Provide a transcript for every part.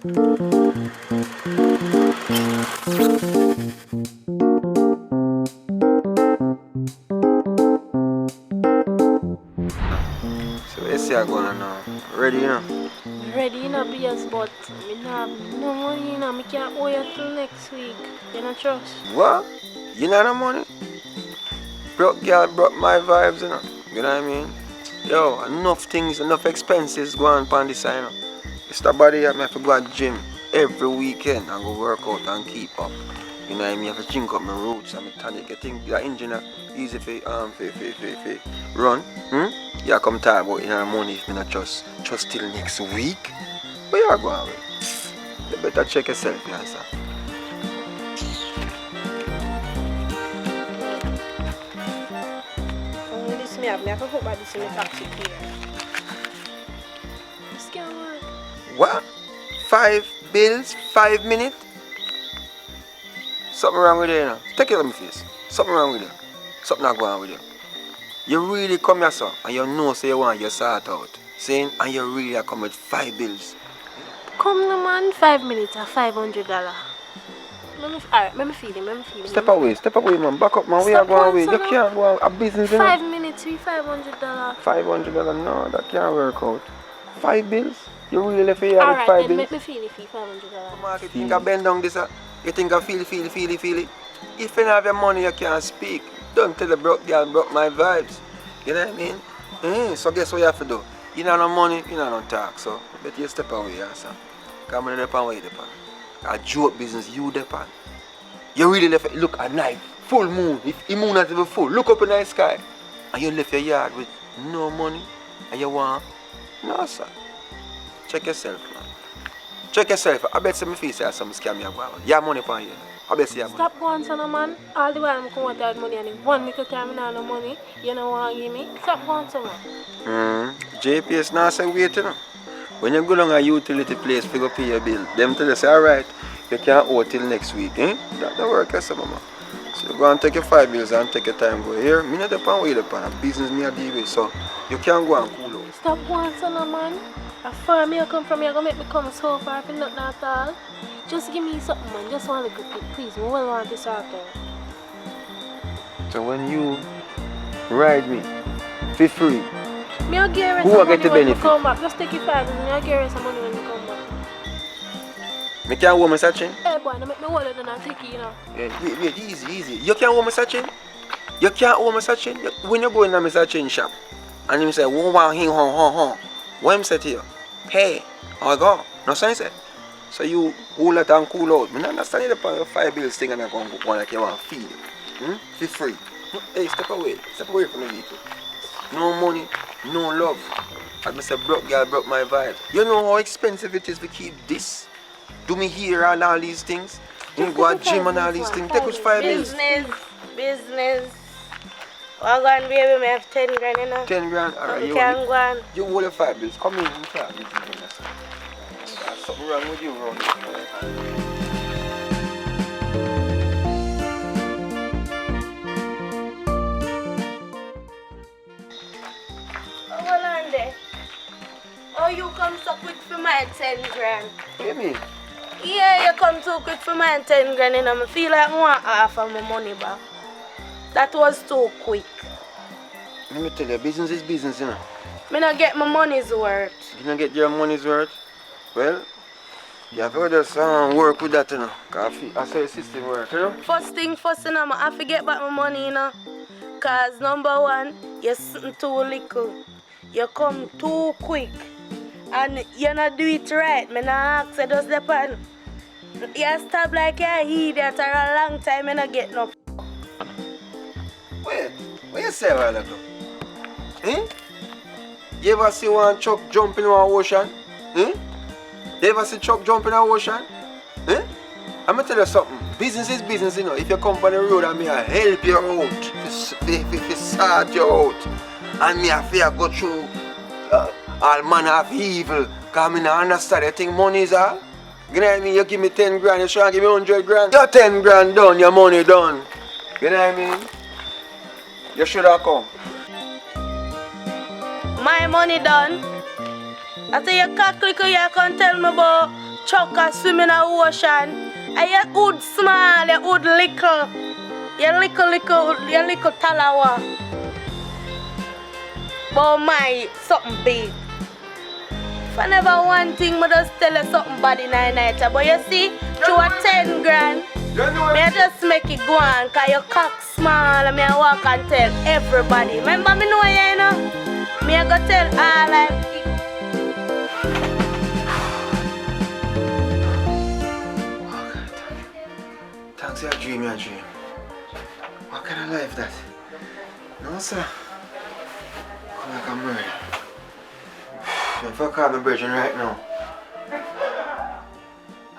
So let's see how going on now. Ready, you know? Ready, you know, BS, but me not have no money, you know, me can't wait till next week. You know, trust? What? You know the money? Broke girl broke my vibes, you know. You know what I mean? Yo, enough things, enough expenses going on this side, you know. It's the body I have to go to gym every weekend and go work out and keep up. You know what I mean? I have to drink up my roots and my tonic. You think that engine easy for run? Yeah, come talk about you know money if me not just till next week. Where you are going with? You better check yourself, you know, sir. This me have to put my this in the taxi here. This can't work. What? 5 bills, 5 minutes? Something wrong with you, you know. Take it on my face. Something wrong with you. Something not going on with you. You really come here, sir, and you know say you want your sort out. Saying, and you really come with 5 bills. Come no man, 5 minutes or $500. Alright, let me feel him. Step away, man. Back up, man. We are going away. You can't go a business, you know. 5 minutes, $500. $500? No, that can't work out. 5 bills? You really left here with 5 Alright, then bills? make me feel it for $500. You think I bend down this? You think I feel it? If you don't have your money, you can't speak. Don't tell the broke girl broke my vibes. You know what I mean? So guess what you have to do? You don't have no money, you don't have no talk. So better you step away, son. Come on, depend where you depend. A joke business, you depend. You really left it. Look, at night, full moon. If the moon not even full, look up in the sky. And you left your yard with no money. And you want? No, sir. Check yourself, man. Check yourself. I bet some face say some scam you go. You have money for you. I bet you have money. Stop going, son, man. All the while I'm coming with money and in 1 little time I have no money. You know what you give me? Stop going, son, man. JPS now say wait, you know. When you go down a utility place to go pay your bill, them tell you say, alright, you can't owe till next week, eh? That work as mama. So you go and take your 5 bills and take your time go here. Me not depend where you depend. Business me a deal with, so you can't go and cool out. Stop going, son, man. A far me come from, you're going to make me come so far for nothing at all. Just give me something, man. Just want to go, please. We will want this out there. So when you ride me for free, Me I'll give who some will money get the when you benefit? come back. Just take your 5 and I'll give some money when you come back. me can't hold my sachin? Hey, boy, don't make me hold it and I'll take it, you know. Yeah, wait, easy. You can't hold my sachin? You can't hold my sachin? When you go in my sachin shop, and him say, wow, hing, hon. What him say to you? Hey, I go. No sense say. So you hold it and cool out. I don't understand the 5 bills thing and I go like you want to feed you. For free. Hey, step away from the vehicle. No money, no love. As I say, broke girl broke my vibe. You know how expensive it is to keep this? Do me here and all these things? You go to gym and all these things. Take us 5 bills. Business. Well, go on, baby, I have 10 grand, you know. 10 grand? Alright, You can go on. You hold your 5 bills. Come in and start this business. There's something wrong with you around here. Oh, you come so quick for my 10 grand. What do you mean? Yeah, you come too quick for my 10 grand, and I feel like I want half of my money back. That was too quick. Let me tell you, business is business, you know. Me not get my money's worth. You don't get your money's worth? Well, you have to just work with that, you know. Because I say the system work, you know. First thing first, you know, I have to get back my money, you know. Because number one, you're sitting too little. You come too quick. And you not do it right. Me not ask you just depend. You stop like you're an idiot for a long time and not get no. Wait, what you say a while ago? Eh? You ever see one truck jump in an ocean? Eh? You ever see truck jump in an ocean? Eh? I'm gonna tell you something. Business is business, you know. If you come on the road and me I help you out, if sort you out, and me I fear go through all manner of evil, because I don't understand. You think money is all? You know what I mean? You give me 10 grand, you try to give me 100 grand. Your 10 grand done, your money done. You know what I mean? You should have come. My money done. I say you cock little, you can't tell me about truck and swim in the ocean. And your hood small, your hood little. Your little talawa. But my something big. If I never one thing, I just tell you something bad in the night. But you see, through a 10 grand, I just make it go on, cause your cock small and I walk and tell everybody. Remember me know you know? Me I go tell all like Thanks, your dream, your dream. What kind of life that? No, sir. Come like a murder. If I call my virgin right now,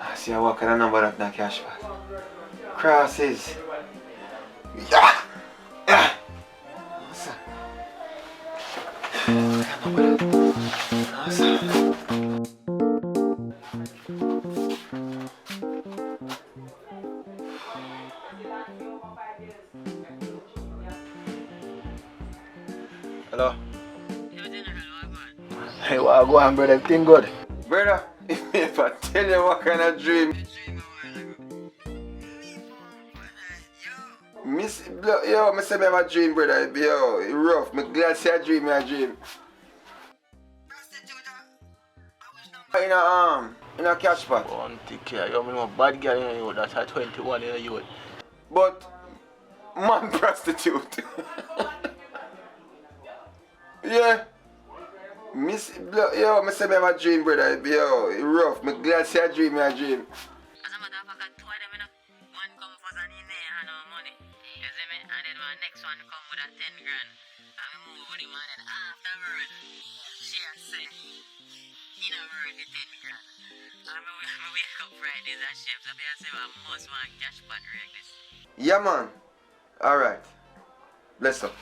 I see what kind of number that in the cash bag. Crosses. Yeah! Yeah! No, sir. What kind of number that? No, sir. Hello? Hey, what go on, brother? Everything good? Brother, if I tell you what kind of dream. Yo, I say I have a dream, brother. Yo, it's rough. I'm glad to see a dream, my dream. In a cash pot. One take care. You know, bad girl in you, that's at 21 in you. But, man prostitute. Yeah. I say I have a dream, brother. Yo, it's rough. I'm glad to see a dream, my dream. As a matter of fact, two of them, one come first and in there and no money. You see me? And then one next one come with a 10 grand. And we move with him and then afterwards, she has said, you know, worth the 10 grand. And we wake up Fridays and chefs up here and say, well, most want cash pot like this. Yeah, man. Alright. Bless up.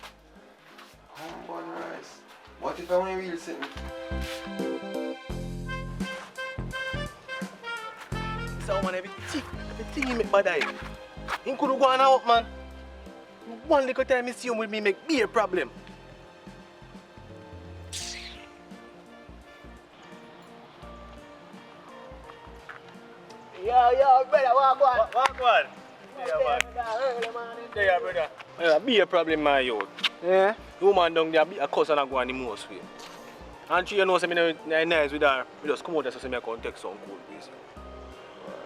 Humble rice. What if I want to real something? So man, everything you make bad eye. You couldn't go on out, man. One little time you see him with me make me a problem. Yo, brother, walk on. There, brother. Yeah, be a problem, my youth. Yeah? The woman down there be a cuss and I go on the most way. And she, you know, say me nice with her. We just come out there so say me I can take some cool please.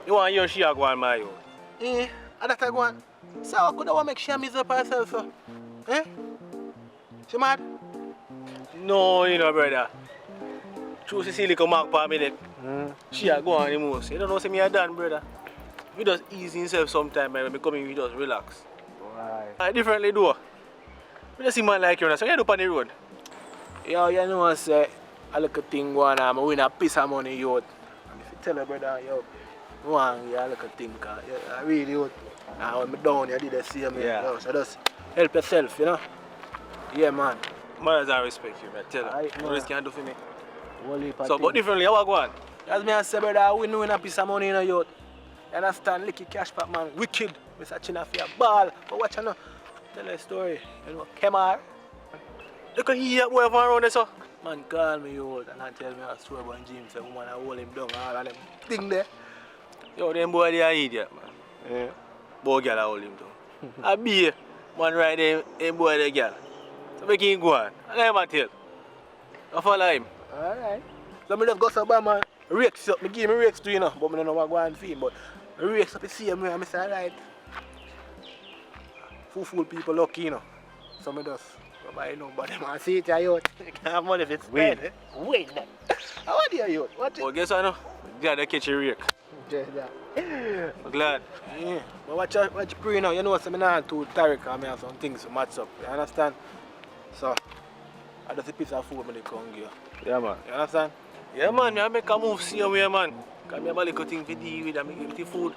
You want to hear she a go on my youth? And that I go on. So I could have make she miss up herself, so. She mad? No, you know, brother. True, she see little mark for me, she a go on the most. You don't know, say me a done, brother. We just ease himself sometime, when we come in, we just relax. Right. I differently do. We just see man like you, so you do on the road. Yo, you know what I say? I look a thing going on, I win a piece of money, youth. And if you tell her, brother, yo, I want you look a thing, because I really, youth. And when I'm down, you did the same, yo, so just help yourself, you know? Yeah, man. Mothers I respect you, man. Tell her. What else can you do for me? So, but differently, how I go on? As me I say, brother, I win a piece of money, you know, youth. You understand? Licky cash pack, man. Wicked. We're searching for your ball. But watch you know. Tell a story. You know, Kemar. You can hear that boy around there, so. Man, call me out and tell me a story about James. The woman I hold him down, all of them thing there. Yo, them boy, they are idiot, man. Yeah. Boy, girl, I hold him down. I be man right there, them boy, the girl. So make him go on. And let him tell. I follow him. Alright. So I just go so bad, man. Rakes up. I give him rakes too, you know. But I don't know what going on for him. But I rakes up the same way. I say, alright. Fool people lucky, you know. So I just go buy nobody, man. See it, you can't have money if it's spent. Wait, then. How are you, youth? What? Oh, guess what, no? Glad I catch a rake. Just that. I'm glad. Yeah. But watch you pray now. You know, so I'm not too tired because I have some things to match up. You understand? So, I just a piece of food when they come here. Yeah, man. You understand? Yeah, man. I make a move same way, man. Because I have a little thing to deal with. I make it with the food.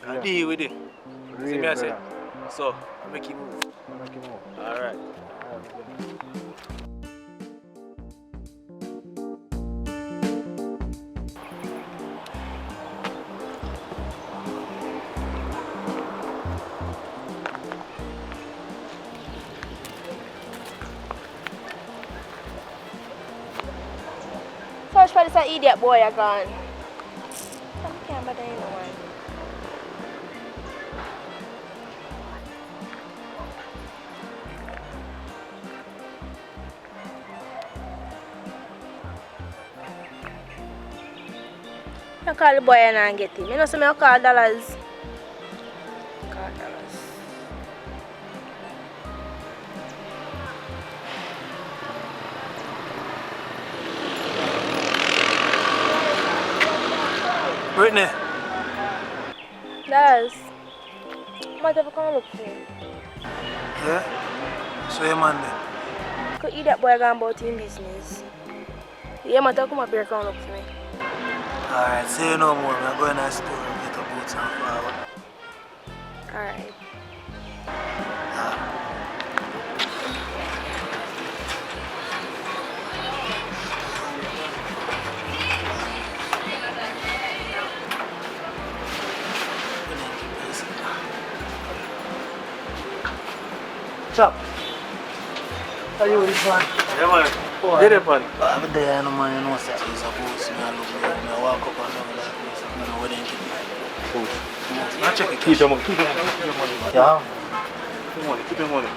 I deal with it. You see me, I say? So, I make it move. Alright. Search for this idiot boy again. Can't bother anyone. I call the boy and I get him. You know, so I call dollars. Call dollars. Brittany. Dollars. Might have to come look for him. Yeah? So your man there? Could eat that boy gone about him business. Yeah, might have to come up here and come look for me. Alright, say no more. I'm going to the store and get a boots and forward. Alright. Chop. How you with this one? Yeah, man. Get it, man. I'm there, no man. You know, sir. He's a boss. I look there. I walk up and down like this. I know where they keep it. Now check it. Keep your money. Keep your money. Yeah. Keep your money. Keep your money.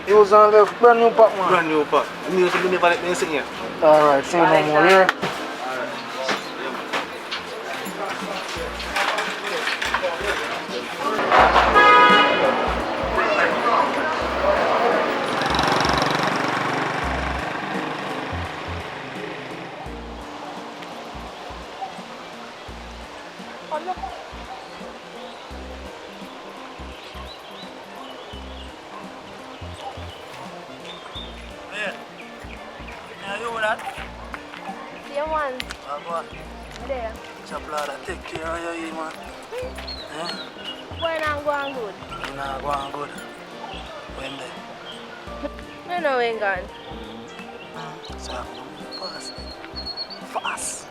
It was on the brand new pack, man. Brand new pack. I mean, you never let me sing here. Alright, say no more here. Yeah, man. What? There. Chaplada, take care of you, man. Eh? Boy, now going good. Nah, go on good. When there? No, ain't gone. So, fast. Fast.